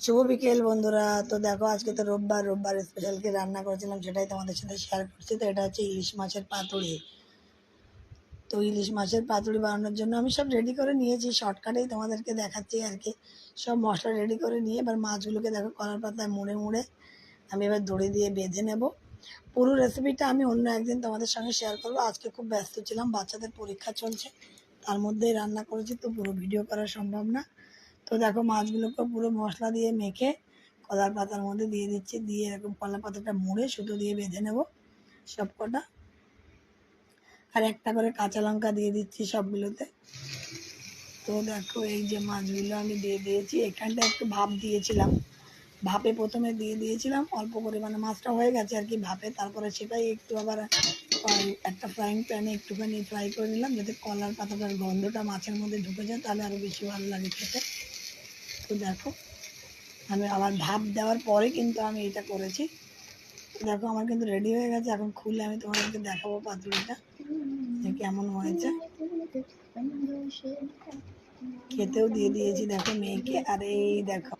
শুভ বিকেল বন্ধুরা। তো দেখো আজকে তো রোববার স্পেশাল কি রান্না করেছিলাম সেটাই তোমাদের সাথে শেয়ার করছি। তো এটা হচ্ছে ইলিশ মাছের পাতুড়ি। তো ইলিশ মাছের পাতুড়ি বানানোর জন্য আমি সব রেডি করে নিয়েছি, শর্টকাটেই তোমাদেরকে দেখাচ্ছি আর কি। সব মশলা রেডি করে নিয়ে এবার মাছগুলোকে দেখো কলার পাতায় মুড়ে মুড়ে আমি এবার দড়ি দিয়ে বেঁধে নেব। পুরো রেসিপিটা আমি অন্য একদিন তোমাদের সঙ্গে শেয়ার করবো। আজকে খুব ব্যস্ত ছিলাম, বাচ্চাদের পরীক্ষা চলছে, তার মধ্যেই রান্না করেছি, তো পুরো ভিডিও করা সম্ভব না। তো দেখো মাছগুলোকে পুরো মশলা দিয়ে মেখে কলার পাতার মধ্যে দিয়ে দিচ্ছি, দিয়ে এরকম কলার পাতাটা মুড়ে সুতো দিয়ে বেঁধে নেব সব কটা। আর একটা করে কাঁচা লঙ্কা দিয়ে দিচ্ছি সবগুলোতে। তো দেখো এই যে মাছগুলো আমি দিয়ে দিয়েছি, এখানটা একটু ভাপ দিয়েছিলাম, ভাপে প্রথমে দিয়ে দিয়েছিলাম অল্প পরিমাণে, মাছটা হয়ে গেছে আর কি ভাপে, তারপরে সেটাই একটু আবার একটা ফ্রাইং প্যানে একটুখানি ফ্রাই করে নিলাম যাতে কলার পাতাটার গন্ধটা মাছের মধ্যে ঢুকে যায়, তাহলে আরও বেশি ভালো লাগে খেতে। তো দেখো আমি আবার ভাপ দেওয়ার পরে কিন্তু আমি এটা করেছি। তো দেখো আমার কিন্তু রেডি হয়ে গেছে, এখন খুলে আমি তোমাদেরকে দেখাবো পাতুরিটা যে কেমন হয়েছে। খেতেও দিয়ে দিয়েছি দেখো মেয়েকে, আর এই দেখো